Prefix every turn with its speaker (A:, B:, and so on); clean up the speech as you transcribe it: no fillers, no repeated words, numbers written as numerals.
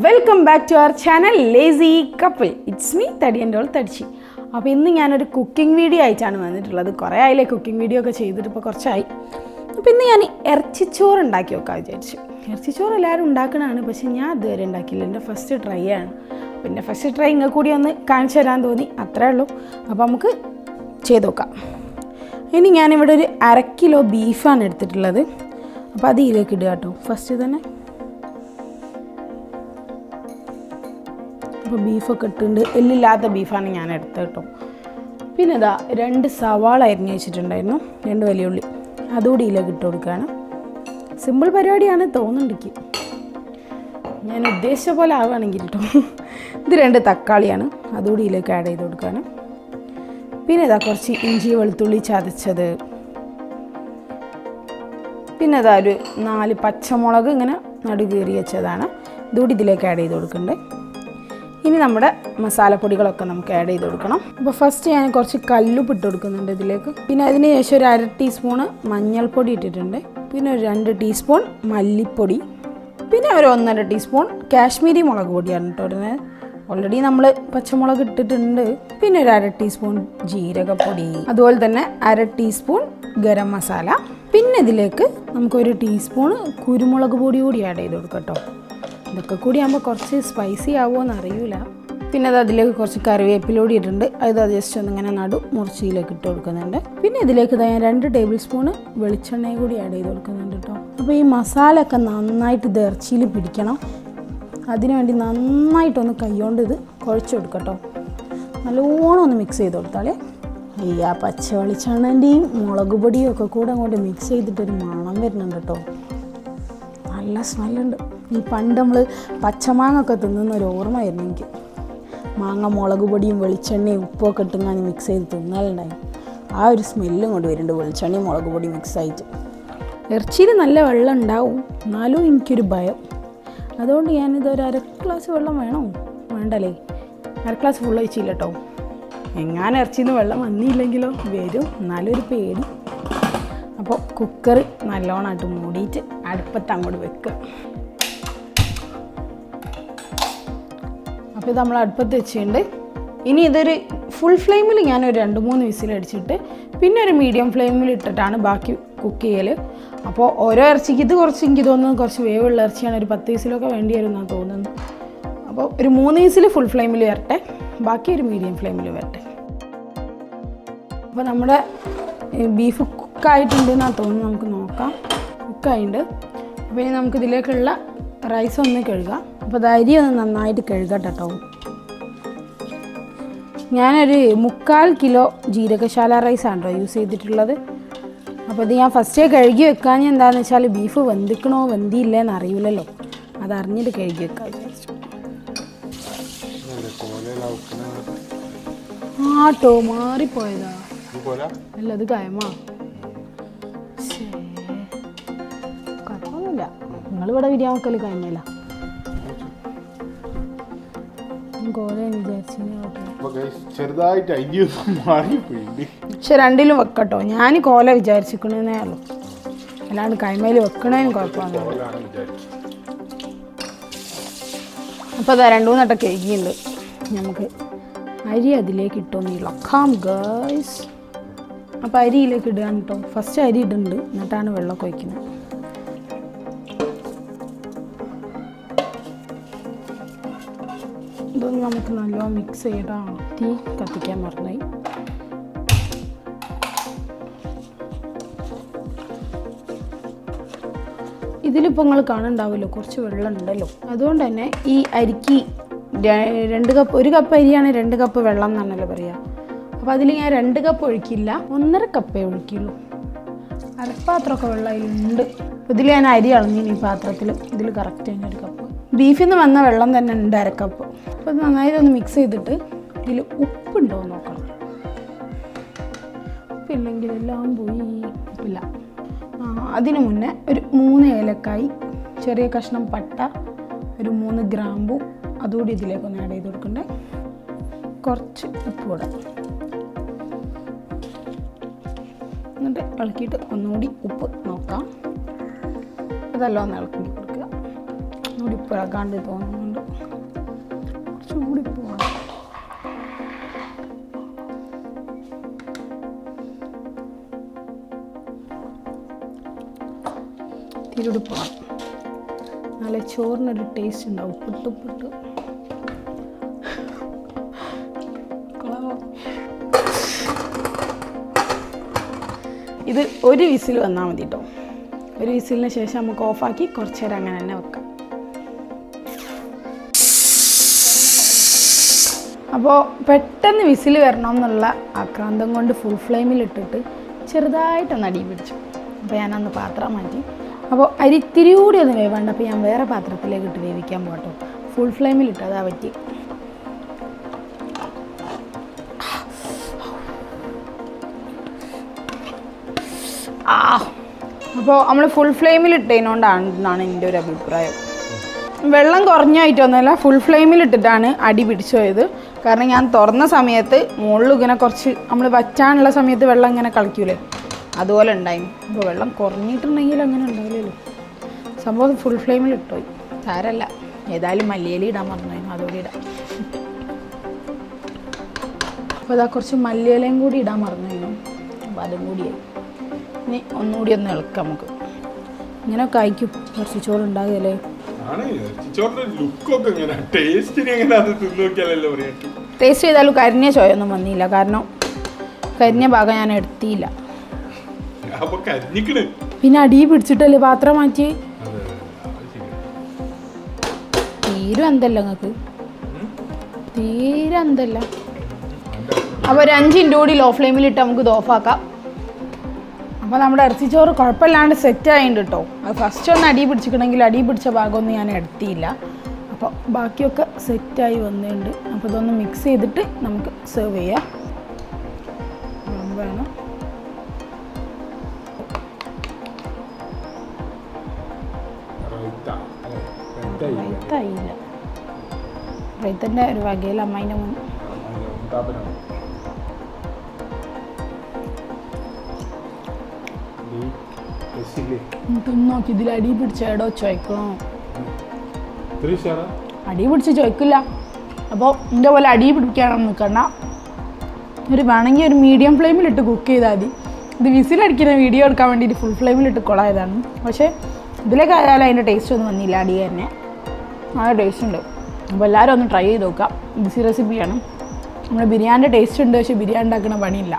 A: Welcome back to our channel lazy couple. It's me തടിയൻ്റോൾ തടിച്ചി. അപ്പോൾ ഇന്ന് ഞാനൊരു കുക്കിംഗ് വീഡിയോ ആയിട്ടാണ് വന്നിട്ടുള്ളത്. കുറേ ആയില്ലേ കുക്കിംഗ് വീഡിയോ ഒക്കെ ചെയ്തിട്ട്, ഇപ്പോൾ കുറച്ചായി. അപ്പോൾ ഇന്ന് ഞാൻ ഇറച്ചിച്ചോറ് ഉണ്ടാക്കി വെക്കാൻ വിചാരിച്ചു. ഇറച്ചിച്ചോറ് എല്ലാവരും ഉണ്ടാക്കണതാണ്, പക്ഷേ ഞാൻ ഇതുവരെ ഉണ്ടാക്കിയില്ല. എൻ്റെ ഫസ്റ്റ് ട്രൈ ആണ്. പിന്നെ ഫസ്റ്റ് ട്രൈ ഇങ്ങനെ കൂടി ഒന്ന് കാണിച്ചു തരാൻ തോന്നി, അത്രേ ഉള്ളൂ. അപ്പോൾ നമുക്ക് ചെയ്ത് നോക്കാം. ഇനി ഞാനിവിടെ ഒരു 1/2 കിലോ ബീഫാണ് എടുത്തിട്ടുള്ളത്. അപ്പോൾ അത് ഇതിലേക്ക് ഇടുക കേട്ടോ. ഫസ്റ്റ് തന്നെ അപ്പോൾ ബീഫൊക്കെ ഇട്ടുണ്ട്. എല്ലില്ലാത്ത ബീഫാണ് ഞാൻ എടുത്തത് കേട്ടോ. പിന്നെ ഇതാ 2 സവാള അരിഞ്ഞ് വെച്ചിട്ടുണ്ടായിരുന്നു, 2 വലിയ ഉള്ളി, അതുകൂടി ഇതിലേക്ക് ഇട്ട് കൊടുക്കുകയാണ്. സിമ്പിൾ പരിപാടിയാണ് തോന്നുന്നുണ്ടെങ്കിൽ, ഞാൻ ഉദ്ദേശിച്ച പോലെ ആവുകയാണെങ്കിൽ കേട്ടോ. ഇത് 2 തക്കാളിയാണ്, അതുകൂടി ഇതിലേക്ക് ആഡ് ചെയ്ത് കൊടുക്കുകയാണ്. പിന്നെ ഇതാ കുറച്ച് ഇഞ്ചി വെളുത്തുള്ളി ചതച്ചത്. പിന്നെ ഇതാ ഒരു 4 പച്ചമുളക് ഇങ്ങനെ നടുകീറി വെച്ചതാണ്, ഇതുകൂടി ഇതിലേക്ക് ആഡ് ചെയ്ത് കൊടുക്കുന്നുണ്ട്. ഇനി നമ്മുടെ മസാലപ്പൊടികളൊക്കെ നമുക്ക് ആഡ് ചെയ്ത് കൊടുക്കണം. അപ്പോൾ ഫസ്റ്റ് ഞാൻ കുറച്ച് കല്ലുപ്പ് ഇട്ട് കൊടുക്കുന്നുണ്ട് ഇതിലേക്ക്. പിന്നെ അതിന് ശേഷം ഒരു 1/2 ടീസ്പൂണ് മഞ്ഞൾപ്പൊടി ഇട്ടിട്ടുണ്ട്. പിന്നെ ഒരു 2 ടീസ്പൂൺ മല്ലിപ്പൊടി. പിന്നെ ഒരു 1.5 ടീസ്പൂൺ കാശ്മീരി മുളക് പൊടിയാണ് കേട്ടോ ഇടുന്നത്. ഓൾറെഡി നമ്മൾ പച്ചമുളക് ഇട്ടിട്ടുണ്ട്. പിന്നെ ഒരു 1/2 ടീസ്പൂൺ ജീരകപ്പൊടി, അതുപോലെ തന്നെ 1/2 ടീസ്പൂൺ ഗരം മസാല. പിന്നെ ഇതിലേക്ക് നമുക്കൊരു ടീസ്പൂൺ കുരുമുളക് പൊടി കൂടി ആഡ് ചെയ്ത് കൊടുക്കാം കേട്ടോ. ഇതൊക്കെ കൂടി ആകുമ്പോൾ കുറച്ച് സ്പൈസി ആവുമോ എന്നറിയില്ല. പിന്നെ അത് അതിലേക്ക് കുറച്ച് കറിവേപ്പിലൂടി ഇട്ടിട്ടുണ്ട്. അത് ജസ്റ്റ് ഒന്നിങ്ങനെ മുറിച്ചിയിലേക്ക് ഇട്ട് കൊടുക്കുന്നുണ്ട്. പിന്നെ ഇതിലേക്ക് ഞാൻ 2 ടേബിൾ സ്പൂണ് വെളിച്ചെണ്ണയും കൂടി ആഡ് ചെയ്ത് കൊടുക്കുന്നുണ്ട് കേട്ടോ. അപ്പോൾ ഈ മസാല ഒക്കെ നന്നായിട്ട് ഇത് ഇറച്ചിയിൽ പിടിക്കണം. അതിനുവേണ്ടി നന്നായിട്ടൊന്ന് കൈകൊണ്ട് ഇത് കുഴച്ച് കൊടുക്കട്ടോ. നല്ലോണം ഒന്ന് മിക്സ് ചെയ്ത് കൊടുത്താലേ ഈ ആ പച്ച വെളിച്ചെണ്ണൻ്റെയും മുളക് പൊടിയും ഒക്കെ കൂടെ അങ്ങോട്ട് മിക്സ് ചെയ്തിട്ടൊരു മണം വരുന്നുണ്ട് കേട്ടോ. നല്ല സ്മെല്ലുണ്ട്. ഈ പണ്ട് നമ്മൾ പച്ചമാങ്ങ ഒക്കെ തിന്നുന്ന ഒരു ഓർമ്മയായിരുന്നു എനിക്ക്. മാങ്ങ മുളക് പൊടിയും വെളിച്ചെണ്ണയും ഉപ്പൊക്കെ ഇട്ടുങ്ങാൻ മിക്സ് ചെയ്ത് തിന്നാലുണ്ടായി. ആ ഒരു സ്മെല്ലും കൊണ്ട് വരുന്നുണ്ട്, വെളിച്ചെണ്ണയും മുളക് പൊടിയും മിക്സ് ആയിട്ട്. ഇറച്ചിയിൽ നല്ല വെള്ളം ഉണ്ടാവും, എന്നാലും എനിക്കൊരു ഭയം. അതുകൊണ്ട് ഞാനിതൊരു 1/2 ഗ്ലാസ് വെള്ളം വേണോ വേണ്ടല്ലേ, 1/2 ഗ്ലാസ് ഫുൾ ഒഴിച്ചില്ല കേട്ടോ. എങ്ങാനും ഇറച്ചിയിൽ നിന്ന് വെള്ളം വന്നില്ലെങ്കിലോ വരും, എന്നാലും ഒരു പേടി. അപ്പോൾ കുക്കർ നല്ലോണമായിട്ട് മൂടിയിട്ട് അടുപ്പത്ത് അങ്ങോട്ട് വെക്കുക. അപ്പോൾ ഇത് നമ്മൾ അടുപ്പത്ത് വെച്ചിട്ടുണ്ട്. ഇനി ഇതൊരു ഫുൾ ഫ്ലെയിമിൽ ഞാനൊരു 2-3 വിസിലടിച്ചിട്ട് പിന്നെ ഒരു മീഡിയം ഫ്ലെയിമിൽ ഇട്ടിട്ടാണ് ബാക്കി കുക്ക് ചെയ്യൽ. അപ്പോൾ ഓരോ ഇറച്ചിക്ക് ഇത് കുറച്ച് എനിക്ക് തോന്നുന്നത് കുറച്ച് വേവുള്ള ഇറച്ചിയാണ്, ഒരു 10 വിസിലൊക്കെ വേണ്ടി വരും എന്നാണ് തോന്നുന്നത്. അപ്പോൾ ഒരു 3 വിസിൽ ഫുൾ ഫ്ലെയിമിൽ വരട്ടെ, ബാക്കി ഒരു മീഡിയം ഫ്ലെയിമിൽ വരട്ടെ. അപ്പോൾ നമ്മുടെ ബീഫ് കുക്കായിട്ടുണ്ട് എന്നാണ് തോന്നുന്നത്, നമുക്ക് നോക്കാം. കുക്കായിട്ടുണ്ട്. അപ്പോൾ ഇനി നമുക്കിതിലേക്കുള്ള റൈസ് ഒന്ന് കഴുകാം. അപ്പോൾ അത് അരി ഒന്ന് നന്നായിട്ട് കഴുകട്ടെ കേട്ടോ. ഞാനൊരു 3/4 കിലോ ജീരകശാല റൈസാണ് കേട്ടോ യൂസ് ചെയ്തിട്ടുള്ളത്. അപ്പോൾ ഇത് ഞാൻ ഫസ്റ്റേ കഴുകി വെക്കാൻ എന്താണെന്ന് വെച്ചാൽ ബീഫ് വെന്തിക്കണോ വെന്തിയില്ലേന്ന് അറിയില്ലല്ലോ, അതറിഞ്ഞിട്ട് കഴുകി വെക്കാൻ വിചാരിച്ചു. ആട്ടോ മാറിപ്പോയതാ, അല്ല അത് കയമാ. കുഴപ്പമൊന്നുമില്ല, നിങ്ങളിവിടെ ബിരിയാണി വെക്കൽ കയമല്ല. പക്ഷെ 2ലും വെക്കട്ടോ. ഞാൻ കോല വിചാരിച്ചിരിക്കണേ ഉള്ളൂ, അല്ലാണ്ട് കൈമയിൽ വെക്കണേനും കുഴപ്പമൊന്നുമില്ല. അപ്പോൾ അതാ 2-3 വട്ടം കേക്കിയുണ്ട്. നമുക്ക് അരി അതിലേക്ക് ഇട്ടൊന്ന് ഇളക്കാം ഗൈസ്. അപ്പോൾ അരിയിലേക്ക് ഇടുകയാണ് കേട്ടോ. ഫസ്റ്റ് അരി ഇടുന്നുണ്ട്, എന്നിട്ടാണ് വെള്ളമൊക്കെ ഒഴിക്കുന്നത്. ഇതൊന്ന് നമുക്ക് നല്ലോണം മിക്സ് ചെയ്യണം. തീ കത്തിക്കാൻ മറന്നായി. ഇതിലിപ്പോൾ നിങ്ങൾ കാണുന്നുണ്ടാവുമല്ലോ കുറച്ച് വെള്ളം ഉണ്ടല്ലോ. അതുകൊണ്ട് തന്നെ ഈ അരിക്ക് 2 കപ്പ്, 1 കപ്പ് അരിയാണ് 2 കപ്പ് വെള്ളം എന്നാണല്ലോ പറയുക. അപ്പോൾ അതിൽ ഞാൻ 2 കപ്പ് ഒഴിക്കില്ല, 1.5 കപ്പേ ഒഴിക്കുള്ളൂ. അരപ്പാത്രമൊക്കെ വെള്ളം അതിലുണ്ട്. ഇതിൽ ഞാൻ അരി അളഞ്ഞിന് ഈ പാത്രത്തിൽ, ഇതിൽ കറക്റ്റ് തന്നെ 1 കപ്പ്. ബീഫിൽ നിന്ന് വന്ന വെള്ളം തന്നെ ഉണ്ട് 1/2 കപ്പ്. അപ്പോൾ ഇത് നന്നായിട്ടൊന്ന് മിക്സ് ചെയ്തിട്ട് ഇതിൽ ഉപ്പുണ്ടോ എന്ന് നോക്കണം. ഉപ്പില്ലെങ്കിൽ എല്ലാം പോയി. ഉപ്പില്ല. അതിന് മുന്നേ ഒരു 3 ഏലക്കായി, ചെറിയ കഷ്ണം പട്ട, ഒരു 3 ഗ്രാമ്പു, അതുകൂടി ഇതിലേക്കൊന്ന് ആഡ് ചെയ്ത് കൊടുക്കണ്ടേ. കുറച്ച് ഉപ്പ് കൂടെ എന്നിട്ട് ഇളക്കിയിട്ട് ഒന്നുകൂടി ഉപ്പ് നോക്കാം. അതെല്ലാം ഒന്ന് ഇളക്കി കൊടുക്കുക. ഒന്നുകൂടി ഉപ്പ് ഇളക്കാണ്ട് തോന്നുന്നുണ്ട്. ചൂടി പോവാം. തിരുടി പോവാം. നല്ല ചോറിനൊരു ടേസ്റ്റ് ഉണ്ടാവും. ഉപ്പിട്ട് ഇത് ഒരു വിസിൽ വന്നാൽ മതി കേട്ടോ. ഒരു വിസിലിന് ശേഷം നമുക്ക് ഓഫാക്കി കുറച്ച് നേരം അങ്ങനെ തന്നെ വെക്കാം. അപ്പോൾ പെട്ടെന്ന് വിസിൽ വരണം എന്നുള്ള ആക്രാന്തം കൊണ്ട് ഫുൾ ഫ്ലെയിമിലിട്ടിട്ട് ചെറുതായിട്ടൊന്ന് അടി പിടിച്ചു. അപ്പോൾ ഞാനന്ന് പാത്രം മാറ്റി. അപ്പോൾ അരി ഇത്തിരി കൂടി ഒന്ന് വേവാണ്ട്. അപ്പോൾ ഞാൻ വേറെ പാത്രത്തിലേക്ക് ഇട്ട് വേവിക്കാൻ പോകട്ടോ. ഫുൾ ഫ്ലെയിമിലിട്ട് അതാ പറ്റി. അപ്പോൾ നമ്മൾ ഫുൾ ഫ്ലെയിമിലിട്ടതിനോണ്ടാണെന്നാണ് എൻ്റെ ഒരു അഭിപ്രായം. വെള്ളം കുറഞ്ഞായിട്ടൊന്നുമല്ല, ഫുൾ ഫ്ലെയിമിലിട്ടിട്ടാണ് അടി പിടിച്ചു പോയത്. കാരണം ഞാൻ തുറന്ന സമയത്ത് മുകളിൽ ഇങ്ങനെ കുറച്ച് നമ്മൾ വച്ചാനുള്ള സമയത്ത് വെള്ളം ഇങ്ങനെ കളിക്കൂലേ, അതുപോലെ ഉണ്ടായിരുന്നു. അപ്പോൾ വെള്ളം കുറഞ്ഞിട്ടുണ്ടെങ്കിൽ അങ്ങനെ ഉണ്ടാവില്ലല്ലോ. സംഭവം ഫുൾ ഫ്ലെയിമിലിട്ടുപോയി. സാരല്ല, ഏതായാലും മല്ലിയില ഇടാൻ പറഞ്ഞു, അതോടെ ഇടാം. അപ്പോൾ അതാ കുറച്ച് മല്ലിയിലയും കൂടി ഇടാൻ മറന്നു. അപ്പോൾ അതും കൂടിയായി. ഇനി ഒന്നുകൂടി ഒന്ന് ഇളക്കാം നമുക്ക്. ഇങ്ങനെയൊക്കെ അയക്കും കുറച്ച് ചോറുണ്ടാകുകയല്ലേ. ടേസ്റ്റ് ചെയ്താലും കരിഞ്ഞ ചോയൊന്നും വന്നില്ല. കാരണം കരിഞ്ഞ ഭാഗം ഞാൻ എടുത്തില്ല. പിന്നെ അടി പിടിച്ചിട്ടല്ലേ പാത്രം മാറ്റി. തീരെ എന്തല്ല നിങ്ങൾക്ക്, തീരെ എന്തല്ല. അപ്പോൾ ഒരു 5 മിനിറ്റ് കൂടി ലോ ഫ്ലെയിമിലിട്ട് നമുക്ക് ഇത് ഓഫാക്കാം. അപ്പോൾ നമ്മുടെ ഇറച്ചിച്ചോറ് കുഴപ്പമില്ലാണ്ട് സെറ്റായിട്ടുണ്ട് കേട്ടോ. അത് ഫസ്റ്റ് ഒന്ന് അടി പിടിച്ചിട്ടുണ്ടെങ്കിൽ അടി പിടിച്ച ഭാഗമൊന്നും ഞാൻ എടുത്തില്ല. അപ്പോൾ ബാക്കിയൊക്കെ സെറ്റായി വന്നിട്ടുണ്ട്. അപ്പോൾ ഇതൊന്ന് മിക്സ് ചെയ്തിട്ട് നമുക്ക് സെർവ് ചെയ്യാം. വേണം റൈത്തായില്ല. റൈത്തൻ്റെ ഒരു വകയിൽ അമ്മേൻ്റെ മുൻ നോക്കി ഇതിൽ അടി പിടിച്ചേടോ ചോയ്ക്കണോ. അടി പിടിച്ച് ചോയ്ക്കില്ല. അപ്പോൾ ഇതിൻ്റെ പോലെ അടി പിടിക്കാനൊന്നും നിൽക്കണ്ട. വേണമെങ്കിൽ ഒരു മീഡിയം ഫ്ലെയിമിലിട്ട് കുക്ക് ചെയ്താൽ മതി. ഇത് വിസിലടിക്കുന്ന വീഡിയോ എടുക്കാൻ വേണ്ടിയിട്ട് ഫുൾ ഫ്ലെയിമിലിട്ട് കൊളായതാണ്. പക്ഷേ ഇതിലേക്ക് ആയാലും അതിൻ്റെ ടേസ്റ്റ് ഒന്നും വന്നില്ല. അടി തന്നെ നല്ല ടേസ്റ്റ് ഉണ്ട്. അപ്പോൾ എല്ലാവരും ഒന്ന് ട്രൈ ചെയ്ത് നോക്കാം. ഈസി റെസിപ്പിയാണ്. നമ്മുടെ ബിരിയാണിൻ്റെ ടേസ്റ്റ് ഉണ്ട്, പക്ഷേ ബിരിയാണി ഉണ്ടാക്കുന്ന പണിയില്ല.